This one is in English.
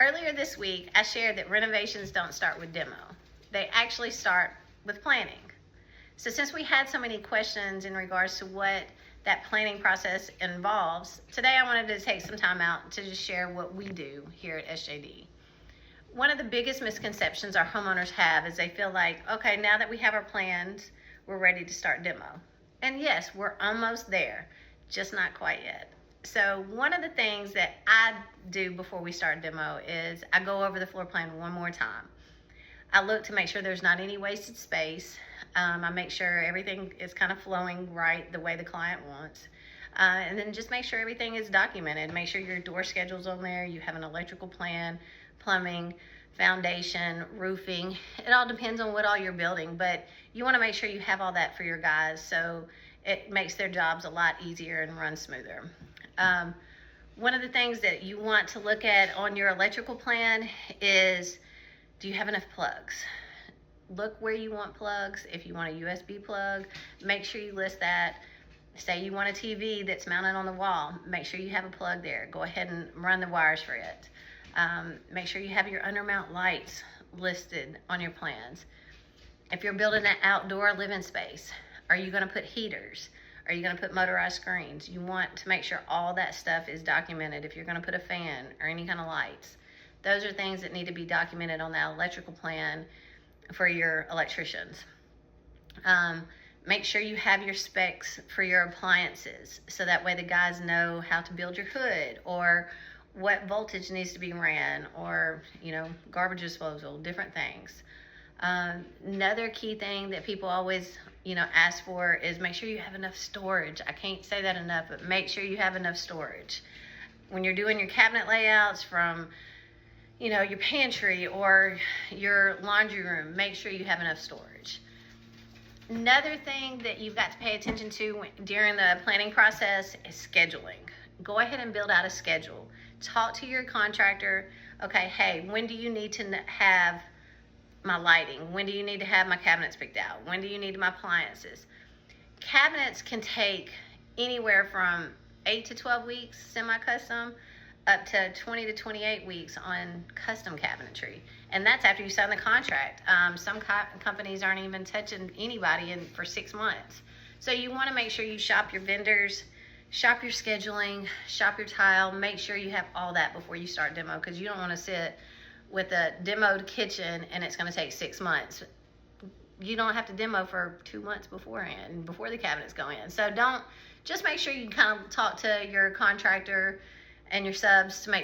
Earlier this week, I shared that renovations don't start with demo. They actually start with planning. So since we had so many questions in regards to what that planning process involves, today I wanted to take some time out to just share what we do here at SJD. One of the biggest misconceptions our homeowners have is they feel like, okay, now that we have our plans, we're ready to start demo. And yes, we're almost there, just not quite yet. So one of the things that I do before we start demo is I go over the floor plan one more time. I look to make sure there's not any wasted space. I make sure everything is kind of flowing right the way the client wants. And then just make sure everything is documented. Make sure your door schedule's on there. You have an electrical plan, plumbing, foundation, roofing. It all depends on what all you're building, but you want to make sure you have all that for your guys so it makes their jobs a lot easier and run smoother. One of the things that you want to look at on your electrical plan is, do you have enough plugs? Look where you want plugs. If you want a USB plug, make sure you list that. Say you want a TV that's mounted on the wall, make sure you have a plug there. Go ahead and run the wires for it. Make sure you have your undermount lights listed on your plans. If you're building an outdoor living space, are you going to put heaters? Are you going to put motorized screens? You want to make sure all that stuff is documented. If you're going to put a fan or any kind of lights, those are things that need to be documented on that electrical plan for your electricians. Make sure you have your specs for your appliances, so that way the guys know how to build your hood, or what voltage needs to be ran, or garbage disposal, different things. Another key thing that people always ask for is make sure you have enough storage. I can't say that enough, but make sure you have enough storage. When you're doing your cabinet layouts from your pantry or your laundry room, make sure you have enough storage. Another thing that you've got to pay attention to during the planning process is scheduling. Go ahead and build out a schedule. Talk to your contractor. Okay, hey, when do you need to have my lighting? When do you need to have my cabinets picked out? When do you need my appliances? Cabinets can take anywhere from 8 to 12 weeks, semi-custom, up to 20 to 28 weeks on custom cabinetry. And that's after you sign the contract. Some companies aren't even touching anybody for 6 months. So you want to make sure you shop your vendors, shop your scheduling, shop your tile, make sure you have all that before you start demo, because you don't want to sit with a demoed kitchen and it's going to take 6 months. You don't have to demo for 2 months beforehand, before the cabinets go in. So just make sure you kind of talk to your contractor and your subs to make